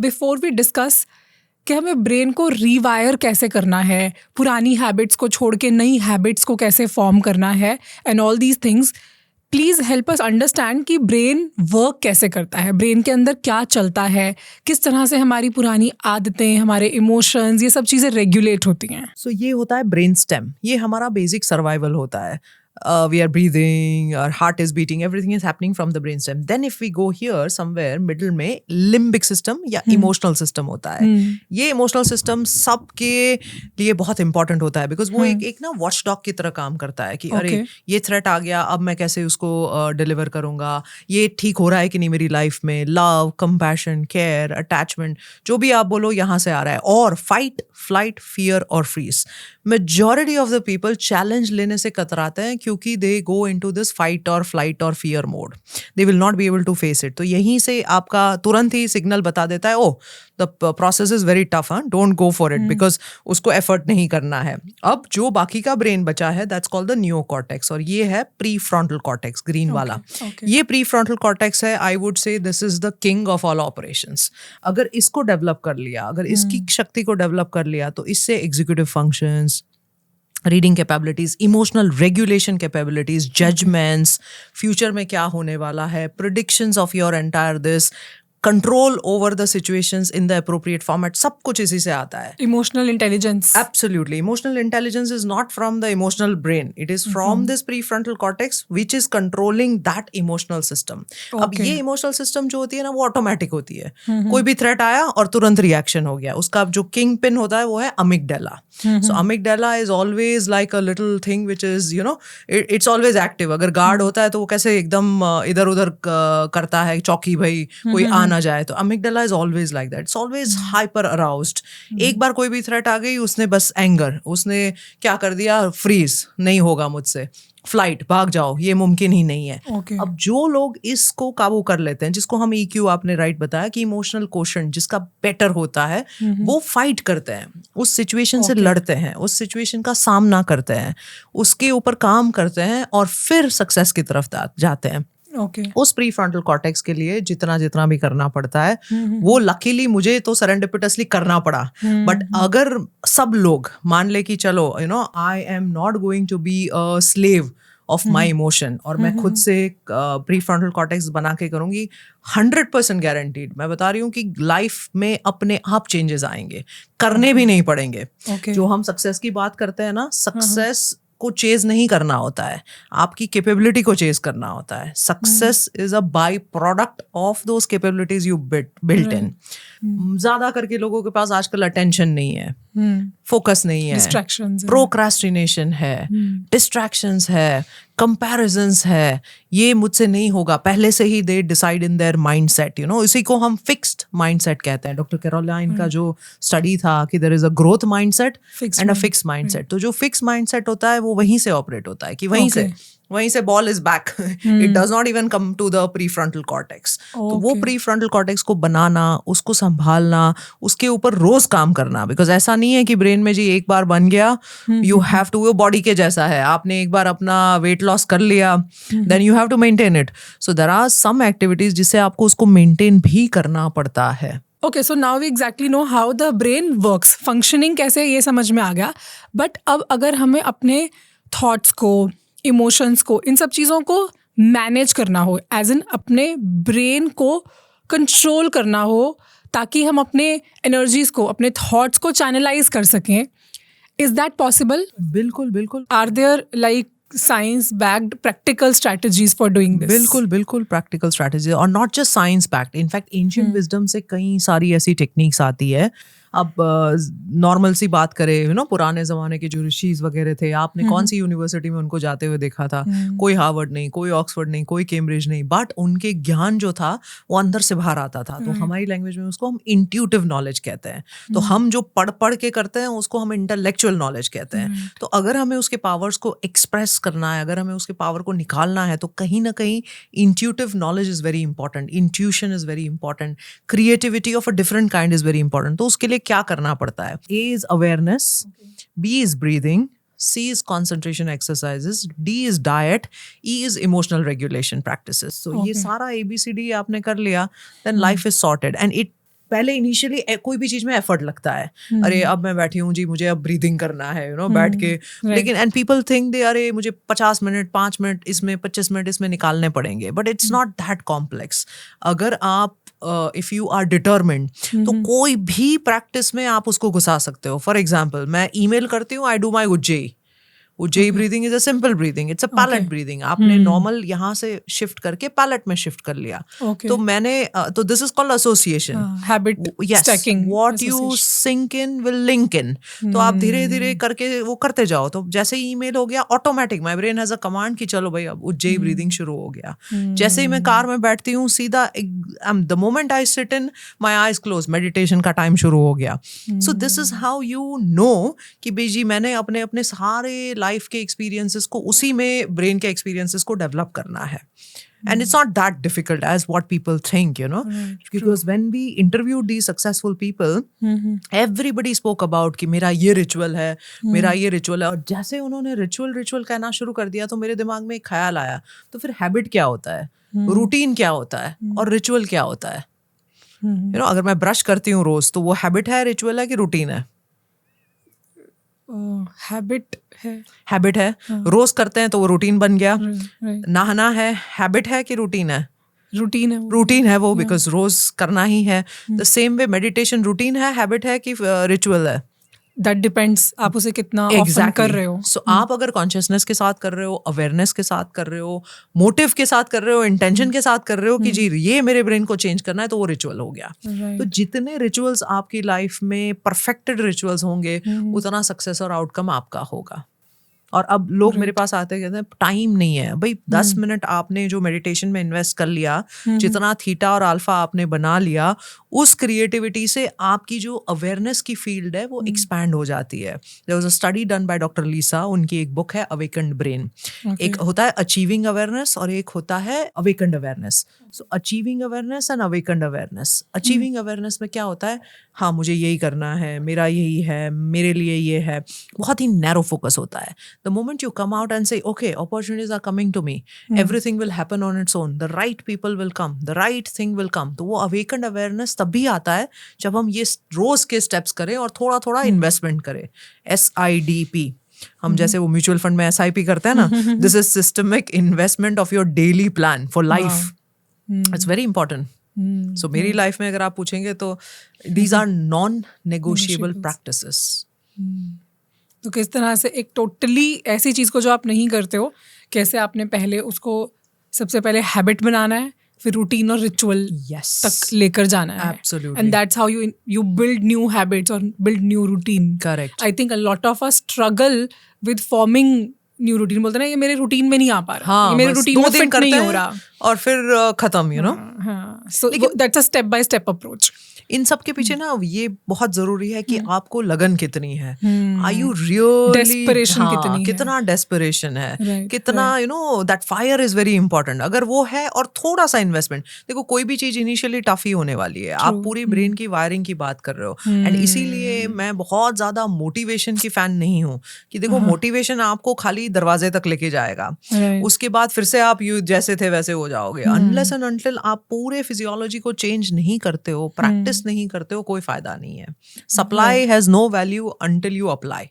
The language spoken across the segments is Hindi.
बिफोर वी डिस्कस कि हमें ब्रेन को रीवायर कैसे करना है, पुरानी हैबिट्स को छोड़ के नई हैबिट्स को कैसे फॉर्म करना है and all these things, please help us understand कि ब्रेन वर्क कैसे करता है, ब्रेन के अंदर क्या चलता है, किस तरह से हमारी पुरानी आदतें, हमारे इमोशंस, ये सब चीज़ें रेगुलेट होती हैं. सो ये होता है ब्रेन स्टेम. ये हमारा बेसिक सर्वाइवल होता है. We are breathing, our heart is beating, everything is happening from the brainstem. Then if we go here somewhere middle में limbic system या emotional system होता है. ये emotional system सबके लिए बहुत important होता है because वो एक ना watchdog की तरह काम करता है कि अरे ये threat आ गया, अब मैं कैसे उसको deliver करूँगा, ये ठीक हो रहा है कि नहीं मेरी life में, love, compassion, care, attachment, जो भी आप बोलो यहाँ से आ रहा है. और fight, flight, fear और freeze. Majority of the people challenge लेने से कतराते हैं क्योंकि they go into this fight or flight or fear mode. They will not be able to face it. तो यहीं से आपका तुरंत ही सिग्नल बता देता है, oh, the process is very tough, don't go for it because उसको effort नहीं करना है. अब जो बाकी का brain बचा है, that's called the neocortex और ये है prefrontal cortex, green वाला. ये prefrontal cortex है, I would say this is the king of all operations. अगर इसको develop कर लिया, अगर इसकी शक्ति को develop कर लिया, तो इससे executive functions, reading capabilities, emotional regulation capabilities, judgments, future में क्या होने वाला है, predictions of your entire this, control over the situations in the appropriate format, सब कुछ इसी से आता है. Emotional intelligence. Absolutely. Emotional intelligence is not from the emotional brain, it is from this prefrontal cortex which is controlling that emotional system. अब ये इमोशनल सिस्टम जो होती है ना, वो ऑटोमेटिक होती है. कोई भी थ्रेट आया और तुरंत रिएक्शन हो गया. उसका जो किंग पिन होता है वो है amygdala. So amygdala is always like a little thing which is it's always active. अगर गार्ड होता है तो वो कैसे एकदम इधर उधर करता है, चौकी भाई कोई ना जाए. तो amygdala is always like that. It's always hyper aroused. एक बार कोई भी थ्रेट आ गई, उसने बस एंगर, उसने क्या कर दिया, फ्रीज, नहीं होगा मुझसे, फ्लाइट, भाग जाओ, ये मुमकिन ही नहीं है. अब जो लोग इसको काबू कर लेते हैं, जिसको हम EQ, आपने राइट बताया कि इमोशनल क्वोशंट जिसका बेटर होता है, वो फाइट करते हैं, उस सिचुएशन से लड़ते हैं, उस सिचुएशन का सामना करते हैं, उसके ऊपर काम करते हैं और फिर सक्सेस की तरफ जाते हैं. उस प्रीफ्रंटल कॉर्टेक्स के लिए जितना भी करना पड़ता है, वो लकीली मुझे तो सेरेंडिपिटसली करना पड़ा. बट अगर सब लोग मान ले कि चलो I am not going to be a slave of my emotion और मैं खुद से प्रीफ्रंटल कॉर्टेक्स बना के करूंगी, 100% गारंटीड मैं बता रही हूँ कि लाइफ में अपने आप चेंजेस आएंगे, करने भी नहीं पड़ेंगे. जो हम सक्सेस की बात करते हैं ना, सक्सेस को चेज नहीं करना होता है, आपकी कैपेबिलिटी को चेज करना होता है. Success is a by product of those capabilities you built in. ज्यादा करके लोगों के पास आजकल अटेंशन नहीं है, फोकस नहीं है, प्रोक्रास्टिनेशन है, डिस्ट्रैक्शंस है, कंपैरिजंस है, ये मुझसे नहीं होगा, पहले से ही they decide in their mindset. इसी को हम फिक्स्ड माइंडसेट कहते हैं. डॉक्टर कैरोलाइन का जो स्टडी था कि there is a growth mindset and a fixed mindset. तो जो फिक्स्ड माइंडसेट होता है वो वहीं से ऑपरेट होता है कि वहीं से ball is back, it does not even come to the prefrontal cortex. तो वो प्रीफ्रंटल कॉर्टेक्स को बनाना, उसको संभालना, उसके ऊपर रोज काम करना. बिकॉज ऐसा नहीं है कि ब्रेन में जी एक बार बन गया, यू हैव टू, वो बॉडी के जैसा है, आपने एक बार अपना वेट लॉस कर लिया, then you have to maintain it. So there are some activities जिससे आपको उसको मेंटेन भी करना पड़ता है. Okay, so now we exactly know how the brain works. Functioning कैसे, ये समझ में आ गया. बट अब अगर हमें अपने थॉट्स को, इमोशंस को, इन सब चीज़ों को मैनेज करना हो, एज इन अपने ब्रेन को कंट्रोल करना हो, ताकि हम अपने एनर्जीज को, अपने थॉट्स को चैनलाइज कर सकें, इज दैट पॉसिबल? बिल्कुल बिल्कुल. Are there like science backed practical strategies for doing this? बिल्कुल practical strategies, और not just science backed. In fact ancient wisdom से कई सारी ऐसी टेक्निक्स आती है. अब नॉर्मल सी बात करें, पुराने जमाने के जो ऋषिज वगैरह थे, आपने कौन सी यूनिवर्सिटी में उनको जाते हुए देखा था? कोई हार्वर्ड नहीं, कोई ऑक्सफोर्ड नहीं, कोई कैम्ब्रिज नहीं, बट उनके ज्ञान जो था वो अंदर से बाहर आता था. तो हमारी लैंग्वेज में उसको हम इंट्यूटिव नॉलेज कहते हैं. तो हम जो पढ़ के करते हैं उसको हम इंटेलेक्चुअल नॉलेज कहते हैं. तो अगर हमें उसके पावर्स को एक्सप्रेस करना है, अगर हमें उसके पावर को निकालना है, तो कहीं ना कहीं intuitive knowledge is very important, intuition is very important, creativity of a different kind is very important. तो उसके लिए क्या करना पड़ता है? A is awareness, B is breathing, C is concentration exercises, D is diet, E is emotional regulation practices. So ये सारा ABCD आपने कर लिया, then life is sorted. And पहले इनिशियली कोई भी चीज में एफर्ट लगता है, अरे अब मैं बैठी हूँ जी, मुझे अब ब्रीदिंग करना है, बैठ के, लेकिन एंड पीपल थिंक दे अरे मुझे 50 मिनट 5 मिनट इसमें 25 मिनट इसमें निकालने पड़ेंगे, but it's not that complex. अगर आप इफ यू आर डिटर्मिन्ड तो कोई भी प्रैक्टिस में आप उसको घुसा सकते हो. फॉर एग्जाम्पल, मैं ईमेल करती हूँ, I do my ujjayi. Ujjayi breathing is a simple breathing, it's a palate breathing. आपने नॉर्मल यहाँ से शिफ्ट करके पैलेट में शिफ्ट कर लिया. तो मैंने तो this is called association, habit stacking. What you sink in will link in. तो आप धीरे धीरे करके वो करते जाओ. तो जैसे ही ईमेल हो गया, automatic my brain has a command कि चलो भाई अब उज्जयी ब्रीदिंग शुरू हो गया. जैसे ही मैं कार में बैठती हूँ, सीधा the moment I sit in, my eyes close, meditation का टाइम शुरू हो गया. So this is how you know कि भाई जी मैंने अपने अपने सारे लाइफ के एक्सपीरियंसेस को उसी में ब्रेन के एक्सपीरियंसेस को डेवलप करना है. And it's not that difficult as what people think, because when we interviewed these successful people, everybody spoke about कि मेरा ये रिचुअल है, मेरा ये रिचुअल है. और जैसे उन्होंने रिचुअल कहना शुरू कर दिया, तो मेरे दिमाग में एक ख्याल आया, तो फिर हैबिट क्या होता है, रूटीन क्या होता है, और रिचुअल क्या होता है. अगर मैं ब्रश करती हूँ रोज, तो वो हैबिट है, रिचुअल है कि रूटीन है? हैबिट है. रोज करते हैं तो वो रूटीन बन गया. नहाना है, हैबिट है कि रूटीन है? रूटीन है वो, बिकॉज रोज करना ही है. The same way meditation routine है, हैबिट है कि रिचुअल है? दैट डिपेंड्स आप उसे कितना ऑफन कर रहे हो. सो आप अगर कॉन्शियसनेस के साथ कर रहे हो, अवेयरनेस के साथ कर रहे हो, मोटिव के साथ कर रहे हो, इंटेंशन के साथ कर रहे हो कि जी ये मेरे ब्रेन को चेंज करना है, तो वो रिचुअल हो गया. तो जितने रिचुअल्स आपकी लाइफ में परफेक्टेड रिचुअल्स होंगे, उतना सक्सेस और आउटकम आपका होगा. और अब लोग मेरे पास आते हैं, कहते हैं टाइम नहीं है. भाई 10 मिनट आपने जो मेडिटेशन में इन्वेस्ट कर लिया, जितना थीटा और अल्फा आपने बना लिया, उस क्रिएटिविटी से आपकी जो अवेयरनेस की फील्ड है वो एक्सपैंड हो जाती है. There was a study done by doctor Lisa, उनकी एक बुक है अवेकन्ड ब्रेन. एक होता है अचीविंग अवेयरनेस और एक होता है awakened awareness. So achieving awareness and awakened awareness. Achieving awareness में क्या होता है, हाँ मुझे यही करना है, मेरा यही है, मेरे लिए ये है, बहुत ही नैरो फोकस होता है. The moment you come out and say, okay, opportunities are coming to me, everything will happen on its own, the right people will come, the right thing will come. तो वो awakened awareness तभी आता है जब हम ये रोज के steps करें और थोड़ा थोड़ा इन्वेस्टमेंट करें. SIDP, हम जैसे वो म्यूचुअल फंड में SIP करते हैं ना, this is systemic investment of your daily plan for life. It's very important. So मेरी लाइफ में अगर आप पूछेंगे तो these are non negotiable practices. तो किस तरह से एक टोटली ऐसी चीज़ को जो आप नहीं करते हो, कैसे आपने पहले उसको सबसे पहले हैबिट बनाना है, फिर रूटीन और रिचुअल तक लेकर जाना है. Absolutely. And that's how you build new habits or build new routine. Correct. I think a lot of us struggle with forming new routine. बोलते ना ये मेरे रूटीन में नहीं आ पा रहा, ये मेरे रूटीन में फिट नहीं हो रहा, और फिर खत्म. So that's a step by step approach. इन सब के पीछे ना ये बहुत जरूरी है कि आपको लगन कितनी है. आर यू रियली डेस्परेशन कितनी है, कितना डेस्परेशन है, कितना that fire is very important. अगर वो है और थोड़ा सा इन्वेस्टमेंट, देखो कोई भी चीज इनिशियली टफ ही होने वाली है. आप पूरी ब्रेन की वायरिंग की बात कर रहे हो. एंड इसीलिए मैं बहुत ज्यादा मोटिवेशन की फैन नहीं हूँ कि देखो मोटिवेशन आपको खाली दरवाजे तक लेके जाएगा, उसके बाद फिर से आप यू जैसे थे वैसे हो जाओगे. अनलेस एंड अनटिल आप पूरे फिजियोलॉजी को चेंज नहीं करते हो, प्रैक्टिस नहीं करते हो, कोई फायदा नहीं है. Supply has no value until you apply.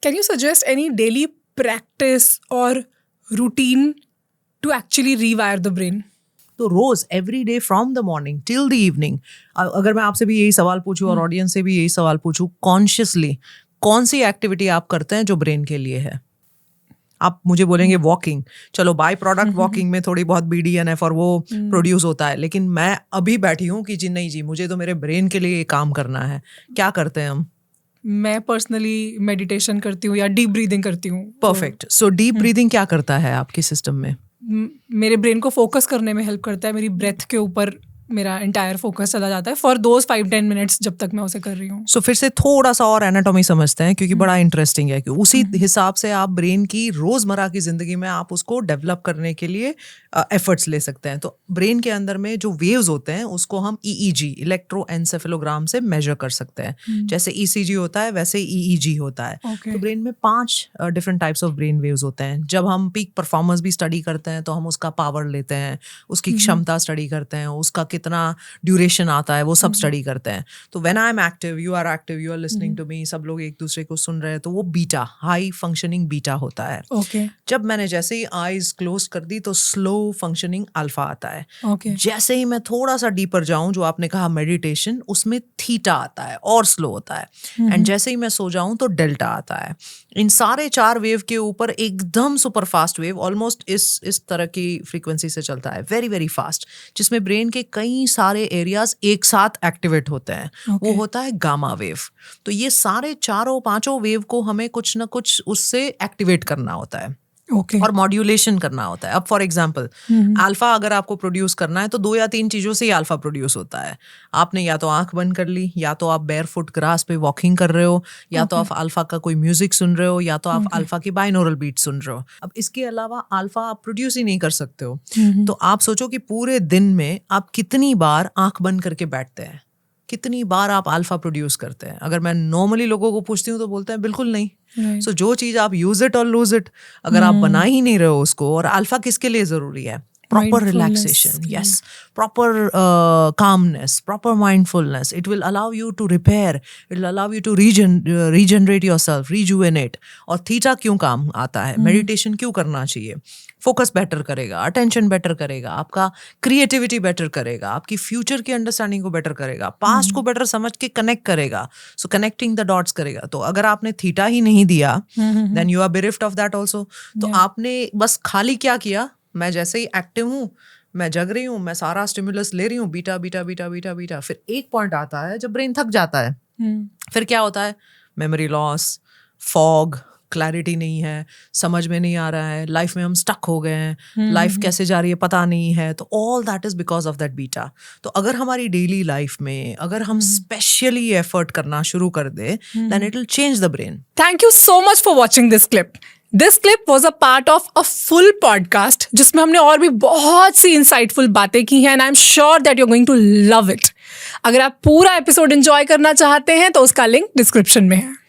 Can you suggest any daily practice और routine to actually rewire the brain? तो रोज every day from the morning till the evening, अगर मैं आपसे भी यही सवाल पूछूं और ऑडियंस से भी यही सवाल पूछूं, कॉन्शियसली कौन सी एक्टिविटी आप करते हैं जो ब्रेन के लिए है? आप मुझे बोलेंगे वॉकिंग, चलो बाय प्रोडक्ट वॉकिंग में थोड़ी बहुत BDNF और वो प्रोड्यूस होता है, लेकिन मैं अभी बैठी हूँ कि जी नहीं जी मुझे तो मेरे ब्रेन के लिए काम करना है. क्या करते हैं हम? मैं पर्सनली मेडिटेशन करती हूँ या डीप ब्रीदिंग करती हूँ. परफेक्ट. सो डीप ब्रीदिंग क्या करता है आपके सिस्टम में? मेरे ब्रेन को फोकस करने में हेल्प करता है. मेरी ब्रेथ के ऊपर मेरा एंटायर फोकस चला जाता है फॉर दोज 5-10 मिनट्स जब तक मैं उसे कर रही हूँ. सो फिर से थोड़ा सा और एनाटॉमी समझते हैं, क्योंकि बड़ा इंटरेस्टिंग है कि उसी हिसाब से आप ब्रेन की रोजमर्रा की जिंदगी में आप उसको डेवलप करने के लिए एफर्ट्स ले सकते हैं. तो ब्रेन के अंदर में जो वेव्स होते हैं उसको हम EEG, इलेक्ट्रोएन्सेफेलोग्राम से मेजर कर सकते हैं. जैसे ECG होता है वैसे EEG होता है. तो ब्रेन में 5 different types of brain waves होते हैं. जब हम पीक परफॉर्मेंस भी स्टडी करते हैं तो हम उसका पावर लेते हैं, उसकी क्षमता स्टडी करते हैं, उसका कितना ड्यूरेशन आता है, वो सब स्टडी करते हैं. तो when I am active, you are active, you are listening to me, सब लोग एक दूसरे को सुन रहे हैं, तो वो बीटा, हाई फंक्शनिंग बीटा होता है. ओके. जब मैंने जैसे ही आईज क्लोज कर दी तो स्लो फंक्शनिंग अल्फा आता है. ओके. जैसे ही मैं थोड़ा सा डीपर जाऊं, जो आपने कहा मेडिटेशन, उसमें थीटा आता है और स्लो होता है. एंड जैसे ही मैं सो जाऊं तो डेल्टा आता है. इन सारे 4 वेव के ऊपर एकदम सुपर फास्ट वेव ऑलमोस्ट इस तरह की फ्रीक्वेंसी से चलता है, वेरी वेरी फास्ट, जिसमें ब्रेन के कई सारे एरियाज एक साथ एक्टिवेट होते हैं. वो होता है गामा वेव. तो ये सारे 4-5 वेव को हमें कुछ ना कुछ उससे एक्टिवेट करना होता है. ओके. और मॉड्यूलेशन करना होता है. अब फॉर एग्जांपल अल्फा अगर आपको प्रोड्यूस करना है तो 2 या 3 चीजों से ही अल्फा प्रोड्यूस होता है. आपने या तो आंख बंद कर ली, या तो आप बेयरफुट ग्रास पे वॉकिंग कर रहे हो, या तो आप अल्फा का कोई म्यूजिक सुन रहे हो, या तो आप अल्फा की बाइनोरल बीट सुन रहे हो. अब इसके अलावा अल्फा आप प्रोड्यूस ही नहीं कर सकते हो. तो आप सोचो कि पूरे दिन में आप कितनी बार आंख बंद करके बैठते हैं, कितनी बार आप अल्फा प्रोड्यूस करते हैं. अगर मैं नॉर्मली लोगों को पूछती हूँ तो बोलते हैं बिल्कुल नहीं. सो जो चीज आप यूज इट और लूज इट, अगर आप बना ही नहीं रहे हो उसको. और अल्फा किसके लिए जरूरी है? Proper relaxation, yes. Proper calmness, proper mindfulness. It will allow you to repair. It will allow you to regenerate yourself, rejuvenate. और थीटा क्यों काम आता है? मेडिटेशन क्यों करना चाहिए? फोकस बेटर करेगा, अटेंशन बेटर करेगा, आपका क्रिएटिविटी बेटर करेगा, आपकी फ्यूचर की अंडरस्टैंडिंग को बेटर करेगा, पास्ट को बेटर समझ के कनेक्ट करेगा. सो कनेक्टिंग द डॉट्स करेगा. तो अगर आपने थीटा ही नहीं दिया, then you are bereft of that also. तो आपने बस खाली क्या किया? मैं जैसे ही एक्टिव हूँ, मैं जग रही हूँ, मैं सारा स्टिमुलस ले रही हूँ, beta beta beta beta beta. फिर एक पॉइंट आता है जब ब्रेन थक जाता है. फिर क्या होता है? मेमोरी लॉस, फॉग, क्लैरिटी नहीं है, समझ में नहीं आ रहा है, लाइफ में हम स्टक हो गए हैं, लाइफ कैसे जा रही है पता नहीं है. तो all that is because of that beta. तो अगर हमारी डेली लाइफ में अगर हम स्पेशली एफर्ट करना शुरू कर दे, then it will change the brain. Thank you so much for watching this clip. This clip was a part of a full podcast जिसमें हमने और भी बहुत सी insightful बातें की हैं, and I'm sure that you're going to love it. अगर आप पूरा एपिसोड एंजॉय करना चाहते हैं तो उसका लिंक डिस्क्रिप्शन में है.